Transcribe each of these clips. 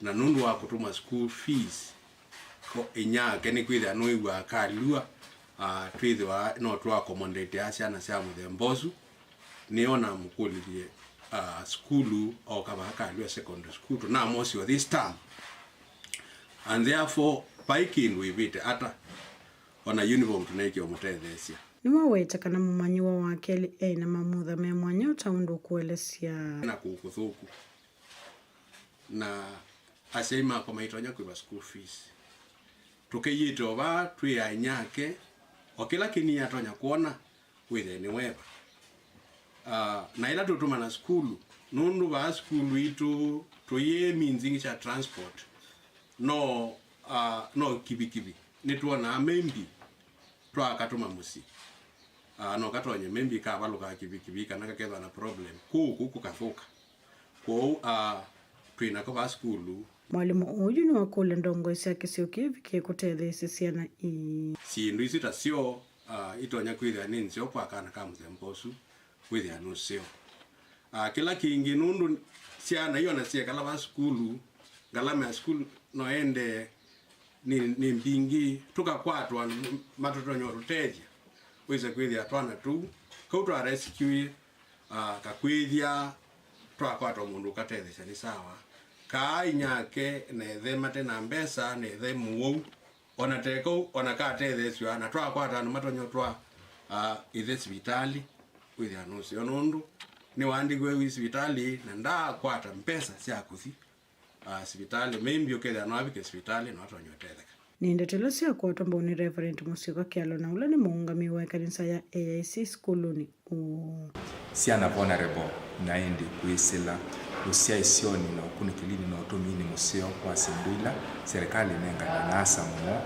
na nundu wa kutuma school fees ko inyake ni kwithia no igwa kalua twithwa no twa accommodate asia na cia muthembosu ni ona mukulirie school o kama kalua secondary school na mosio this term, and therefore paikin we bit ata ona uniform tuneke omutethesia niwaweta kana mumanyiwa wake na mamutha me mwanya utaundu kuelesia na kukuthuku na asema kwa maitonya kwa school fees tukeyito ba twi anyake okila kini atonya kuona withe ni weba na ila tutuma na school nundu ba school itu toye minzingi cha transport no kibikibi nituona membi twa katuma musi no katonye membi ka baluka kibikibi kana kakeva na problem ku kathuka ko twina ko ba school mwalimu uyu ni wakule ndongo cia kisio kivike kutethesia ciana sindu isita sio itonya kwithia nini sio kwa kana ka muthembosu kwithia no sio kila kingi nundu ciana iyo na cia kala ba school galama ya school no ende ni mbingi tukakwatwa matotonyo ruteja wize kwithia twana tu kautwa rescue kakwithia twakwatwa mundu katethesia ni sawa ka inyake nethe mate na mbesa nethe muo ona teko ona ka tethesia na twakwata no matonyo twa ithe hospitali kwithia no sio nundu ni wandigwe wi hospitali na nda kwata mpesa cia kuthi hospitali membi oketha no abike hospitali no atonyo tetheka ni ndetelo cia kwatomba ni Reverend Musiko Kialo na ula ni muungami wa kanisa ya AIC skuluni siana vulnerable naindi kuisila usia isioni na ukunikilini na utumini musio kwa sindwila serikali nenga na asa mumo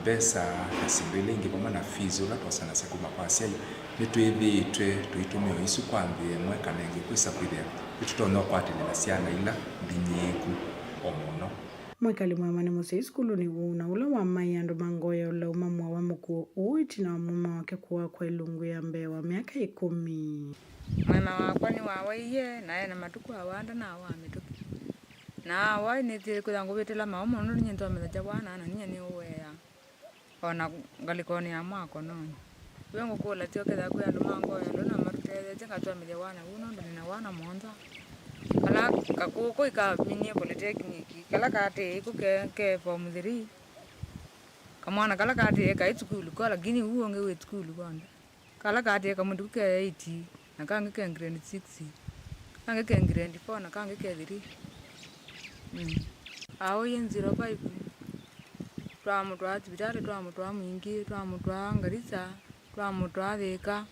mbesa na sindwila ingi pama na fizi ula tuwasana sekuma kwa siya nituithi tuitumio isu kwa mbi mweka nengi kuisa kwithia itutono kwa atilina siana ila binyiku omuno mwekali MUEMA ni musei skuluni na ula wa mai andu mangoya ula umamwa wa mukuo uiti na muma wake kuwa kwa ilungu ya mbewa miaka 10 mwana wakwa ni wawaiye naye na matuku awanda na awamituki na awai nitiri kuthangubitila maumo nuri nyinto amethaja wana na niye ni uwea ona ngalikoni ya mwako noni wengo kula tio ketha kwi andu mangoya luna marutetheje ngatwamithia wana uno ndo nina wana monza kala kakuko ikaminie polytechnic kala kate ke form 3 kamwana kala kate ka school ko lakini uonge we school kwanda kala kate kamundu ke 8 na kange ke grade 6 kange ke grade 4 na kange ke 3 awo yenziro 5 twamutwa hospitali twamutwa mwingi twamutwa ngarisa twamutwa thika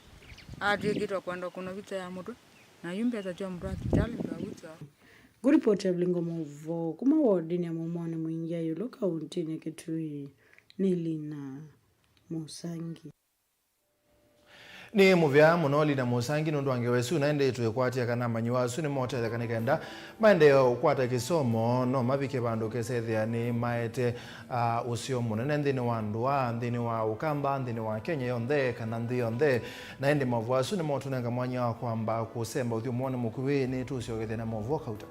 atigitwa kwenda kuno vita ya mutu na yumbe atajwa mtu hospitali ndawuta guripoti ya Vilingi Mauvoo kuma wardini ya mumone mwingia yulo kaunti ya Kitui Nilina Musangi ni muvya munoli na Musangi nundu wangewesu naende tuekwatia kana manyiwasu ni mote kanikenda maende ukwata kisomo no mabike bandu kesethia ni maete usio munene nthini wa ndua nthini wa ukamba nthini wa Kenya yonthe kana nthi yonthe naende mavuasu ni motunenga mwanya wa kwamba kusemba uthio muone mukuwi ni tusiogethia na Mauvoo kauta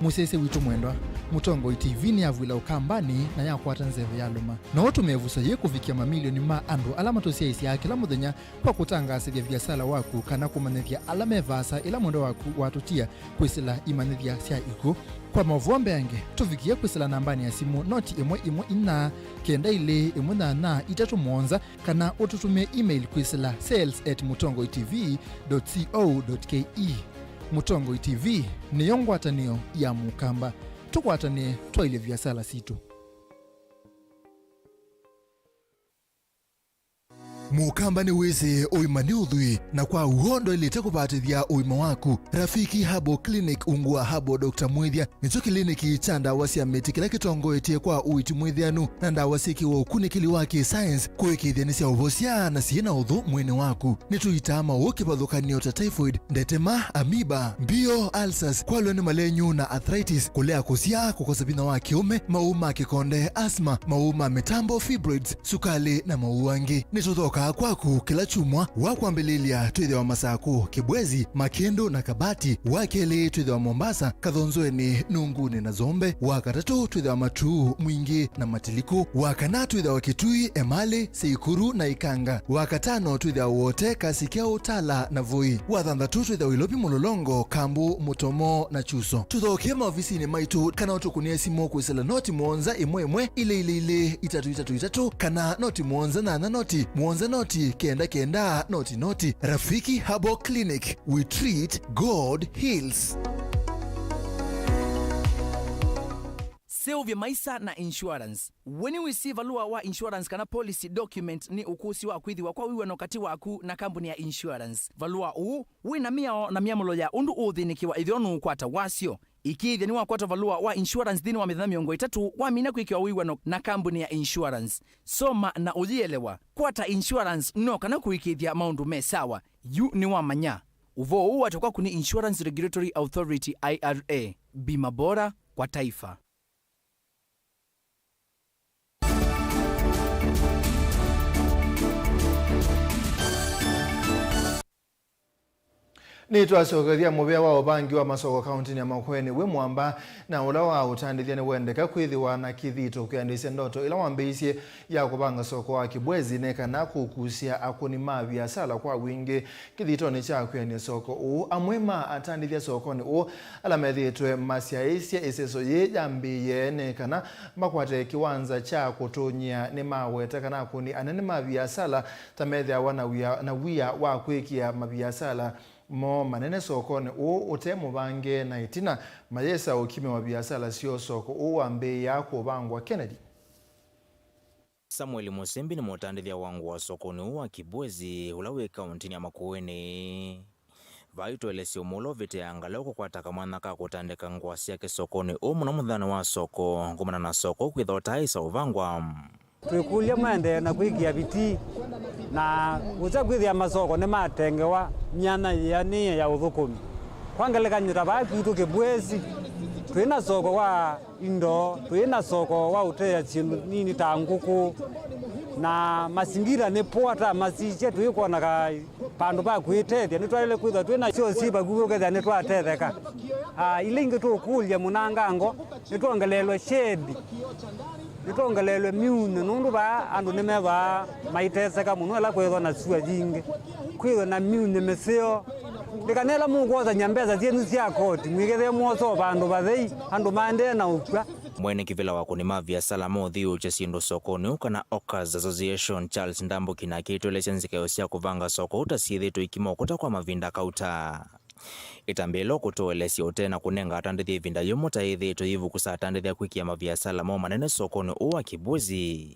musese witu mwendwa Mutongo TV ni avwila ukambani na yakwata nzeve ya luma na watu mevusa ye kufikia mamilioni ma andu alama tosia isi ya kila muthenya kwa kutangasithia biasala waku kana kumanithia alama vasa ila mwendo waku watutia kwisila imanithia sia iko kwa Mauvoo mbenge tufikia kwisila nambani ya simu noti imwe ina kenda ile imwe na itatu monza kana ututumie email kwisila sales@mutongotv.co.ke Mutongo TV ni yongwatanio ya mukamba tukwatanie twaile biasala situ Mukamba ni wese oimani udhui na kwa uhondo ilete kupatithia uima waku Rafiki Habo Clinic ungua Habo Dr. Mwithia nicho kliniki cha ndawa cia miti kila kitongoetie kwa uiti mwithianu na ndawa cikiwa ukunikili wake science kuikithia ni cia uvosia na ciina uthu mwini waku nituitama ukipathukanio ta typhoid ndetema amoeba bio ulcers kwalwe ni malenyu na arthritis kulea kusia kukosa bina wa kiume mauma kikonde asthma mauma mitambo fibroids sukali na mauangi nituthoka kukaa kwaku kila chumwa wakwambililia twithiwa Masaku, Kibwezi, Makendo na Kabati. Wakeli twithiwa Mombasa, Kathonzoeni, Nunguni na Zombe. Wakatatu twithiwa Matuu, Mwingi na Matiliku. Wakana twithiwa Kitui, Emali, Seikuru na Ikanga. Wakatano twithiwa wote Kasikeo, Tala na Voi. Wathanthatu twithiwa Ilopi, Mulolongo, Kambu, Mutomo na Chuso. Tuthokie maofisini maitu kana utukunie simu kwisela noti mwonza imwe ile 333 kana noti mwonza na noti mwonza noti kenda noti. Rafiki Herbal Clinic, we treat, God heals. Seo maisa na insurance. When you receive valua wa insurance kana policy document ni ukusi wa kwithiwa kwa wiwa nokati waku na kampuni ya insurance. Valua wina miao na miamulo ya undu uthinikiwa ithionu kwata wasio. Ikithia ni wakwata valua wa insurance dhini wa mitha miongo 3 wamina kwikiwa wiwa na kampuni ya insurance. Soma na ulielewa. Kwata insurance no kana kuikithia maundu mesawa. Yu ni wamanya. Uvo watoka kuni Insurance Regulatory Authority IRA. Bima bora kwa taifa. Ni twacokeria muvea wa ubangi wa masoko kaunti ya Makueni we mwamba na ula wa utandithia ni wendeka kwithiwa na kithito kiandisia ndoto ila wambiisie ya kubanga soko wa Kibwezi nekana kukusia akuni mabiasara kwa wingi kithito ni cha kwiania soko MUEMA atandithia soko ni alamethitwe masiaisia iseso ye jambiye nekana makwate kiwanza cha kutunyia ni maweta kana akuni anene mabiasara tamethia na wia wa kwikia mabiasara mo manene soko ni utemu bange na itina mayesa ukime wa biasara sio soko wambe ya kubangwa. Kennedy Samuel Musembi ni mutandithia wangu wa soko ni wa Kibwezi ulawe kaunti ya Makueni vaito elesio mulo vite angaloko kwa takamana ka kutandika ngwasi yake soko ni muna muthana wa soko ngumana na soko kwithota isa uvangwa twikulia mende na kwikia biti na uza kwithia masoko ni matengewa nyana yani ya uthukumi kwangelekanyira bakitu Kibwezi twina soko wa indo twina soko wa utea chindu nini ta nguku na masingira ni pota masiche twikona ka pandu ba kwitethia ni twale kwitha twina cio siba gugukethia ni twatetheka ilingi tukulia munangango ni twongelelwe shedi nitongelelwe miune nundu ba andu nimeva maiteseka muno ala kwithwa na sua jingi kwithwa na miune meseo ndikanela mungoza nyambeza cienu cia koti mwigethe mwoso bandu bathei andu mande na ukwa. Mwene kivila wako ni mabiasara mothi uche sindu sokoni ukana Occurs Association Charles Ndambo kinakitwe lesenzikeo cia kuvanga soko utasiithitwe ikimokota kwa mavinda kauta itambelo kutoelesi utena kunenga atandithia ivinda yomo taithitwe yivu kusatandithia kwikia mabiasara mo manene sokoni uwa Kibwezi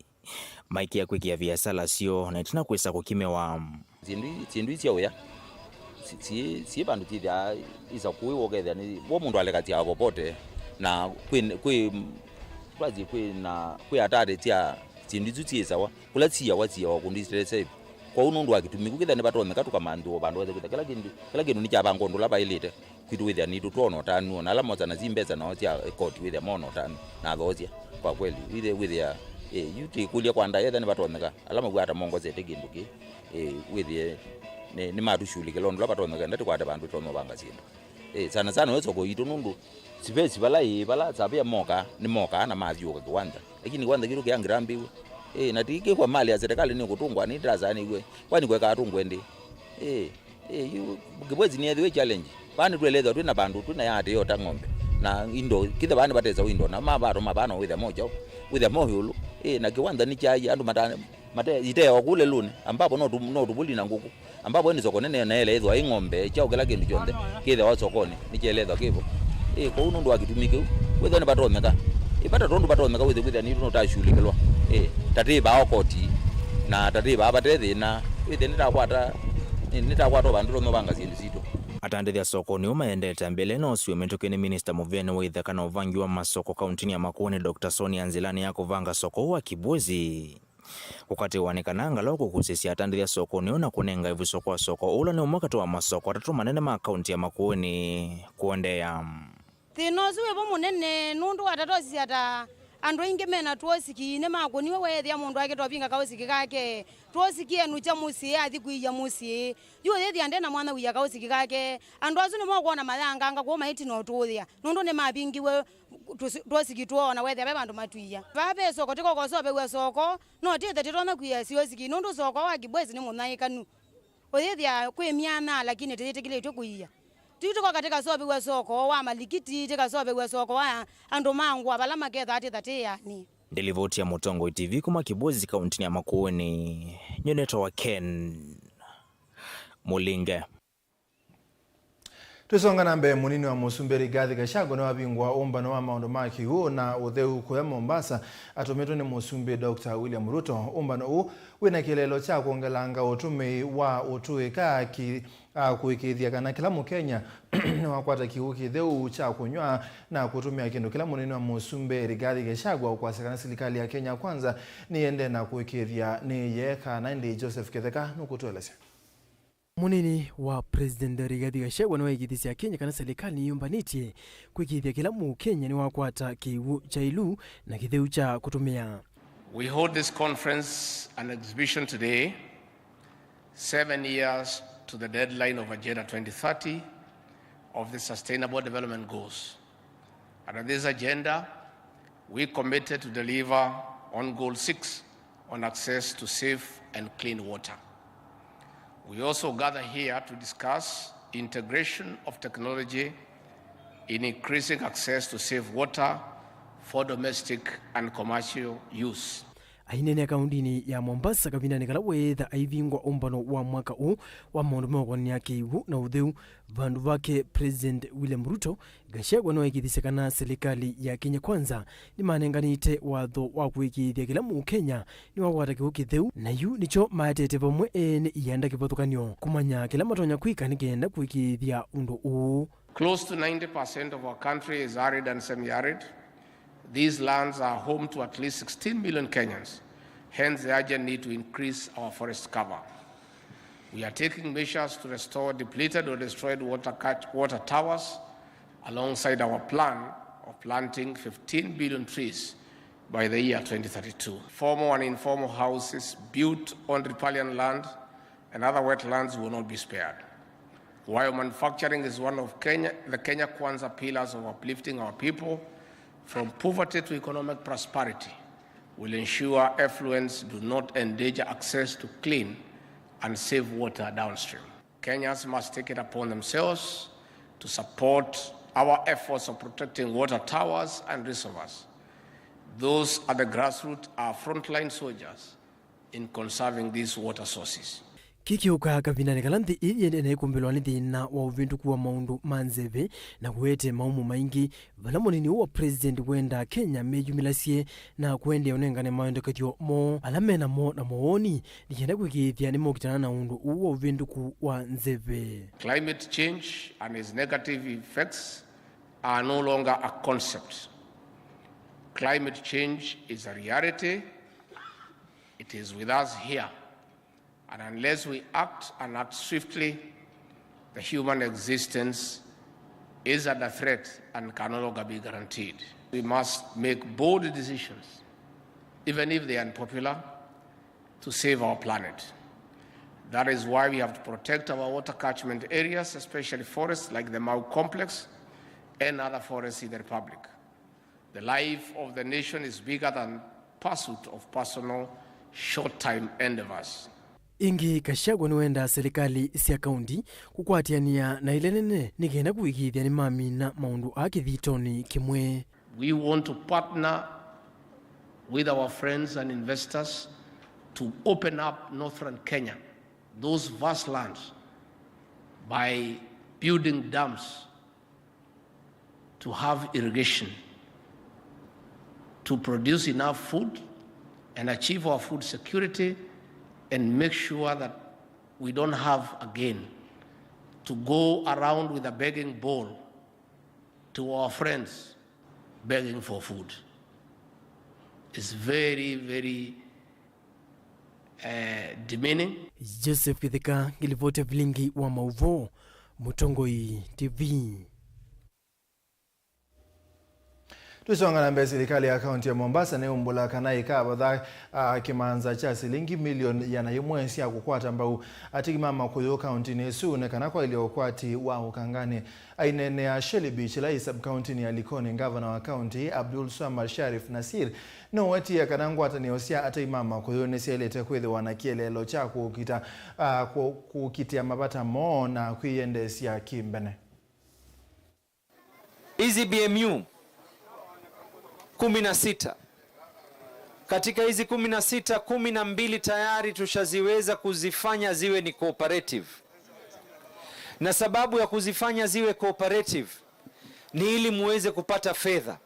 maiki ya kwikia biasara sio na itina kwisa kukimewa zindu cia uya si bandu tithia isa kuiwo kethia ni wo mundu alekatia abo pote na kwi atare tia zindu cia kula cia wa kundisese kwa unundu akitumiku kitha ni batomeka tukamandu bandu wethe kila kindu ni cha bangondo laba ilite kwitu withia ni tutono tanu na alamo sana zimbeza na cia court withia mono tanu na thozia kwa kweli withia yuti kulia kwanda yethe ni batomeka alamo gwata mongo zete kindu ki withia ni matu shuli kilondo laba batomeka ndati kwata bandu tono banga sindu sana wezo ko itu nundu sipesi bala sabia moka ni moka na mazio kwa kiwanda lakini kwanza kitu kiangirambiwe na tiki kwa mali ya serikali ni kutungwa ni drazani gwe kwani kwa katungwe ndi Kibwezi ni edwe challenge bani tweleza twina bandu twina yate yota ng'ombe na indo kitha bani bateza indo na mabano witha moja witha mohulu na kiwanda ni chai andu mate iteo kule lune ambapo no tubuli na nguku ambapo ni sokoni na ele edwa ing'ombe chao kila kindu chonde kitha wa sokoni ni cheleza kivo kwa unundu akitumike witha ni batomeka ibata tondu batomeka witha ni tunotashulikelwa tatiba okoti na tatiba abatethi na withe nitakwata bandu no banga sindu sito atandithia sokoni umaendete mbele no sio metokeni Minister Muvene withe kana uvangi wa masoko kaunti ya Makueni Dr. Sonia Nzilani ya kuvanga soko wa Kibwezi ukati wanikana angaloko kusisia atandithia sokoni na kunenga ivu soko ula ni umwaka wa masoko atatu manene ma kaunti ya Makueni kuondea tino siwe bo munene nundu atatosi ata Ando inge mena tuosiki ne magoni wewe ya mundu ake topinga kaosiki kake tuosiki enu cha musi athi kuija musi yo yethi ande na mwana wiya kaosiki kake ando azu ne mogona malanga anga ko maiti no tuthia nundu ne mabingiwe tuosiki tuona wewe be bandu matuia babe soko tiko ko sobe we soko no tete titona kuya siosiki nundu soko wa kibwezi ne munaikanu oyethi kwe miana lakini tete kile tukuia tuko katika sobe we soko wa malikiti tika sobe we soko wa ando mangu abala maketha ati yani. Ndilivotia Mutongo TV kuma Kibozi kaunti ya Makueni. Nyoneto wa Ken Mulinge. Tusonga nambe munini wa Musumberi Gathi Gashago na wabingwa umbano wa maondo maki huo na utheu kwa Mombasa atometo ni Musumbe Dr. William Ruto umbano huu wina kilelo cha kuongelanga utume wa utuika kuikithia kana kila Mkenya wakwata kiuki theu cha kunywa na kutumia kindu kila munini wa Musumberi Gathi Gashago kwa serikali ya Kenya kwanza niende na kuikithia ni yeka na ndi Joseph Ketheka nukutueleza. Munini wa President Rigathi Gachagua na waigithisi ya Kenya kana serikali niyumbanite kwikithia kila Mkenya ni wakwata kiwu cha ilu na kitheu cha kutumia. We hold this conference and exhibition today 7 years to the deadline of Agenda 2030 of the Sustainable Development Goals. Under this agenda, we committed to deliver on Goal 6 on access to safe and clean water. We also gather here to discuss integration of technology in increasing access to safe water for domestic and commercial use. Ainene kaundini ya Mombasa kabina nikala wetha aivingwa umbano wa mwaka huu wa maundu mawakoni ya kiwu na utheu vandu vake President William Ruto Gachagua na waikithisia kana serikali ya Kenya kwanza ni manenganite watho wa kuikithia kila Mkenya ni wakwata kiwu kitheu na yu nicho matete vamwe ene ienda kivothukanio kumanya kila matonya kwika nikenda kuikithia undu uu. Close to 90% of our country is arid and semi-arid. These lands are home to at least 16 million Kenyans. Hence, the urgent need to increase our forest cover. We are taking measures to restore depleted or destroyed water towers alongside our plan of planting 15 billion trees by the year 2032. Formal and informal houses built on riparian land and other wetlands will not be spared. While manufacturing is one of the Kenya Kwanza pillars of uplifting our people from poverty to economic prosperity, will ensure affluents do not endanger access to clean and safe water downstream. Kenyans must take it upon themselves to support our efforts of protecting water towers and reservoirs. Those at the grassroots are frontline soldiers in conserving these water sources. Kikiuka kabinane kalanthi iyende na ikumbelwa ni thina wa uvindu kuwa maundu manzeve na kuwete maumu maingi vala munini wa President wenda Kenya meyumilasie na kuende unengane maendekethio mo alamena mo na mooni nikienda kwikithia ni mokitana na undu uwa uvindu kuwa nzeve. Climate change and its negative effects are no longer a concept. Climate change is a reality. It is with us here. And unless we act and act swiftly, the human existence is under threat and can no longer be guaranteed. We must make bold decisions, even if they are unpopular, to save our planet. That is why we have to protect our water catchment areas, especially forests like the Mauvoo complex and other forests in the Republic. The life of the nation is bigger than pursuit of personal short-time endeavors. Ingi Gachagua ni wenda serikali sia kaunti kukwatiania na ile nene nikenda kuikithia ni mami na maundu akithitoni kimwe. We want to partner with our friends and investors to open up northern Kenya, those vast lands, by building dams to have irrigation, to produce enough food and achieve our food security and make sure that we don't have again to go around with a begging bowl to our friends begging for food. It's very, very demeaning. Joseph Kitheka, Gilivote Vilingi wa Mauvoo, Mutongo TV. Tusonga na mbele. Serikali ya kaunti ya Mombasa ne umbula kana ikaba kimanza cha shilingi milioni yana imwensi ya kukwata ambao atigimama kuyo kaunti nesu ne kana kwa ile okwati wa ukangane ainene ya Shelly Beach la sub county ni Likoni. Governor wa county Abdul Swamad Sharif Nasir no wati ya kanangwa ataniosia atigimama kuyo neselete kwethe wanakielelo cha kukitia mabata mo na kuiendesia kimbene. Hizi BMU 16. Katika hizi 16, 12 tayari tushaziweza kuzifanya ziwe ni cooperative. Na sababu ya kuzifanya ziwe cooperative ni ili muweze kupata fedha.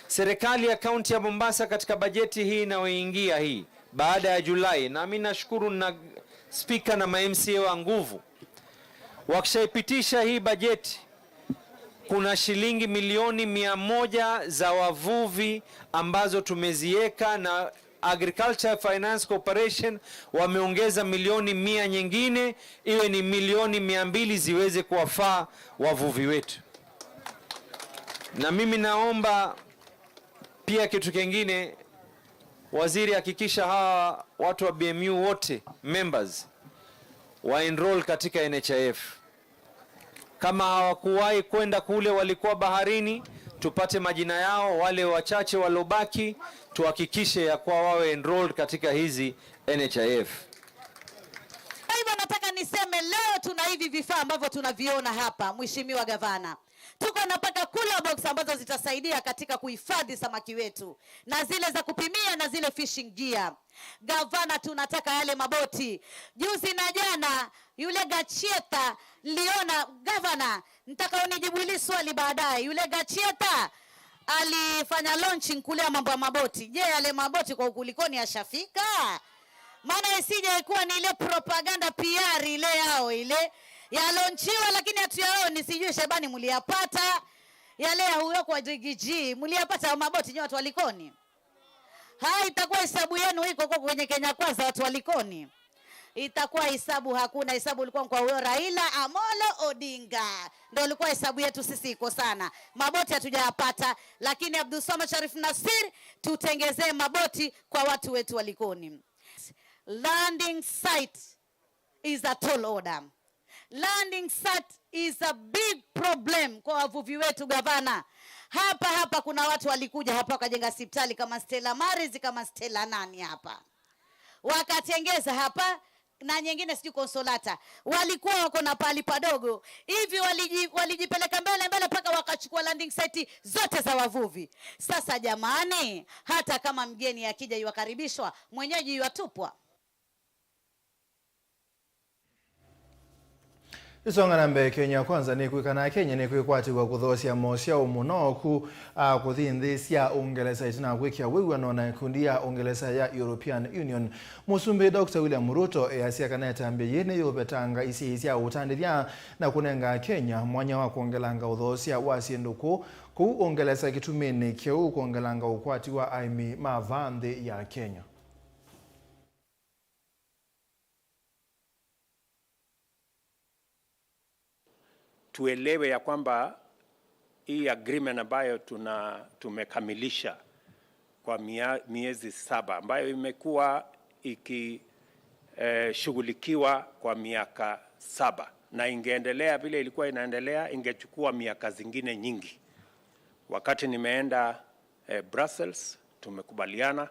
Serikali ya kaunti ya Mombasa katika bajeti hii inayoingia hii baada ya Julai, na mimi nashukuru na speaker na MCA wa nguvu, wakishaipitisha hii bajeti kuna shilingi milioni 100 za wavuvi ambazo tumezieka, na Agriculture Finance Corporation wameongeza milioni 100 nyingine, iwe ni milioni 200 ziweze kuwafaa wavuvi wetu. Na mimi naomba pia kitu kingine, waziri hakikisha hawa watu wa BMU wote members wa enroll katika NHIF. Kama hawakuwahi kwenda kule, walikuwa baharini, tupate majina yao. Wale wachache walobaki tuhakikishe ya kuwa wawe enrolled katika hizi NHIF. Kwa hivyo nataka niseme leo tuna hivi vifaa ambavyo tunaviona hapa, Mheshimiwa Gavana. Tuko na paka cooler box ambazo zitasaidia katika kuhifadhi samaki wetu, na zile za kupimia na zile fishing gear. Gavana, tunataka yale maboti. Juzi na jana yule Gachieta liona, Gavana, nitaka unijibu hili swali baadaye. Yule Gachieta alifanya launching kule mambo ya maboti. Je, yale maboti kwa ukulikoni yashafika? Maana isije ikuwa ni ile propaganda PR ile yao ile ya launchiwa lakini hatuyaoni. Sijui Shebani mliyapata yale ya huyo kwa Jigiji, mliyapata maboti nyote watu walikoni? Hai, itakuwa hesabu yenu iko kwa kwenye Kenya Kwanza watu walikoni. Itakuwa hesabu, hakuna hesabu, ilikuwa kwa huyo Raila Amolo Odinga. Ndio ilikuwa hesabu yetu sisi iko sana. Maboti hatujayapata, lakini Abdul Swamad Sharif Nasir tutengezee maboti kwa watu wetu walikoni. Landing site is a tall order. Landing site is a big problem kwa wavuvi wetu, Gavana. Hapa kuna watu walikuja hapa wakajenga hospitali kama Stella Maris, kama Stella nani hapa. Wakatengeza hapa na nyingine siju Consolata. Walikuwa wako na pali padogo. Hivi walijipeleka mbele paka wakachukua landing site zote za wavuvi. Sasa jamani, hata kama mgeni akija yuwakaribishwa, mwenyeji yuwatupwa. Isonga na mbele. Kenya Kwanza ni kuikana Kenya ni kuikwati kwa kuthosia mosia umuno kuthindhisia Uingereza itina kwikia wiwano na kundia Uingereza ya European Union. Musumbi Dr. William Ruto yasia kaneta ambe yene yobetanga isia utandithia na kunenga Kenya mwanya wa kuongelanga uthosia wasienduku ku Uingereza kitumini kiu kuongelanga ukwati wa aimi mavandhi ya Kenya. Tuelewe ya kwamba hii agreement ambayo tumekamilisha kwa miezi 7 ambayo imekuwa ikishughulikiwa kwa miaka 7 na ingeendelea vile ilikuwa inaendelea, ingechukua miaka zingine nyingi. Wakati nimeenda Brussels, tumekubaliana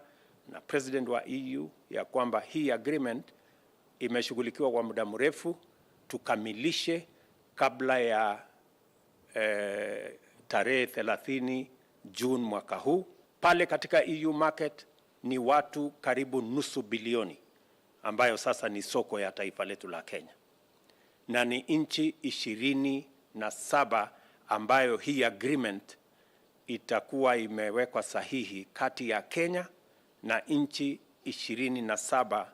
na president wa EU ya kwamba hii agreement imeshughulikiwa kwa muda mrefu, tukamilishe kabla ya tarehe 30 June mwaka huu. Pale katika EU market ni watu karibu nusu bilioni ambayo sasa ni soko ya taifa letu la Kenya. Na ni nchi 27 ambayo hii agreement itakuwa imewekwa sahihi kati ya Kenya na nchi 27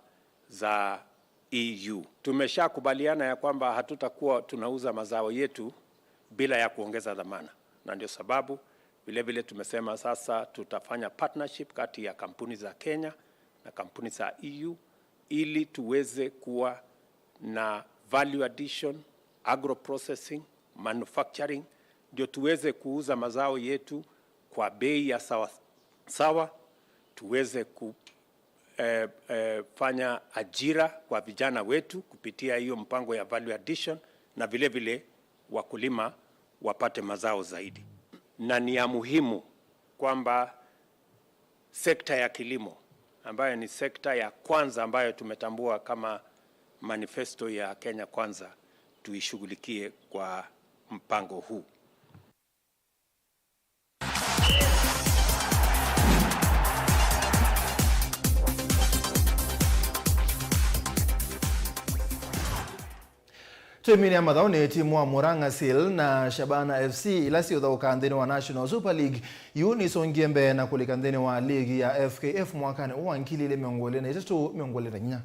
za EU. Tumeshakubaliana ya kwamba hatutakuwa tunauza mazao yetu bila ya kuongeza dhamana. Na ndio sababu vile tumesema sasa tutafanya partnership kati ya kampuni za Kenya na kampuni za EU ili tuweze kuwa na value addition, agro processing, manufacturing, ndio tuweze kuuza mazao yetu kwa bei ya sawa sawa, tuweze kufanya ajira kwa vijana wetu kupitia hiyo mpango ya value addition, na vile vile wakulima wapate mazao zaidi. Na ni ya muhimu kwamba sekta ya kilimo ambayo ni sekta ya kwanza ambayo tumetambua kama manifesto ya Kenya Kwanza, tuishughulikie kwa mpango huu. Timini ya madhao ni timu wa Murang'a Seal na Shabana FC ila si udhaukandhini wa National Super League yuni songiembe na kulikandhini wa ligi ya FKF mwakani uwa nkili ile miongole na itetu miongole na nya.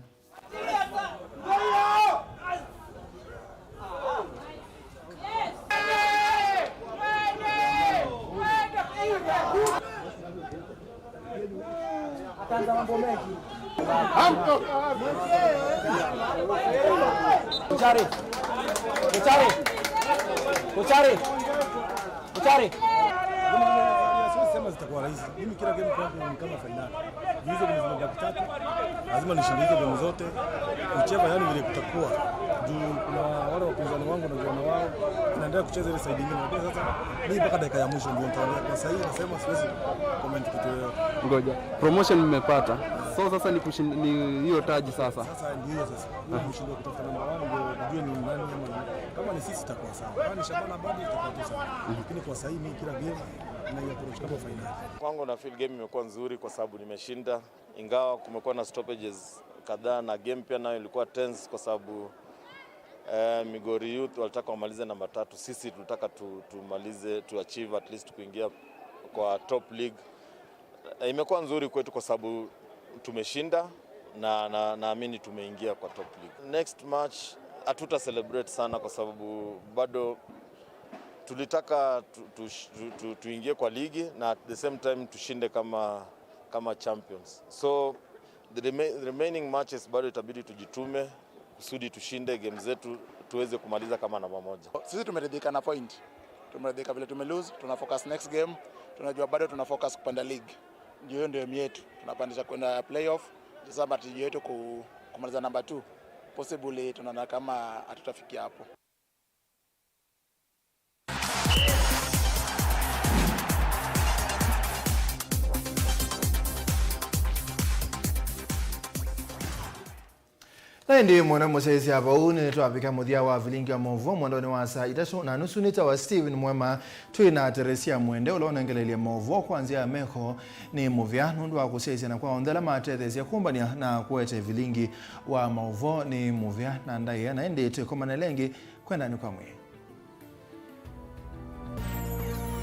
Kuchari. Sema zitakuwa rahisi. Mimi kila game kwangu ni kama finali. Hizo ni zile tatu. Lazima nishinde hizo game zote. Kucheza yani vile kutakuwa. Juu kuna wale wapinzani wangu na vijana wao tunaendelea kucheza ile side nyingine. Sasa mimi mpaka dakika ya mwisho ndio nitaona. Kwa sasa hivi nasema siwezi comment kitu yoyote. Ngoja. Promotion nimepata. So sasa ni hiyo taji sasa. Sasa ndio sasa. Mimi mshindo kutafuta namba 1 ndio nijue ni nani kama ni sisi itakuwa sawa. Kama ni Shabana bado itakuwa tu sawa. Lakini kwa sasa hivi mimi kila game na approach kama finali. Kwangu na feel game imekuwa nzuri kwa sababu nimeshinda, ingawa kumekuwa na stoppages kadhaa na game pia nayo ilikuwa tense kwa sababu Migori Youth walitaka wamalize namba 3. Sisi tulitaka tumalize to achieve at least kuingia kwa top league. Imekuwa nzuri kwetu kwa sababu tumeshinda na naamini tumeingia kwa top league. Next match hatuta celebrate sana kwa sababu bado tulitaka tuingie kwa ligi na at the same time tushinde kama champions. So the remaining matches bado itabidi tujitume kusudi tushinde game zetu tuweze kumaliza kama namba 1. Sisi tumeridhika na point. Tumeridhika vile tumelose, tuna focus next game. Tunajua bado tuna focus kupanda league. Ndio ndio aim yetu. Tunapandisha kwenda playoff. Sasa matiji yetu kumaliza namba 2. Possibly tunaona kama hatutafikia hapo. Na ndiyo mwana mosesi hapa uni tuwapika muthia wa Vilingi wa Mauvoo mwandoni wa saa 3:30 nita wa Steven Mwema tuina Teresia Mwende ulona ngelelia Mauvoo kuanzia Meko ni muvia nundu wa kusesi na kwa ondela matethesia kumbania na kuwete Vilingi wa Mauvoo ni muvia na ndaiya na ndi tukomana lengi kwenda ni kwa mwe.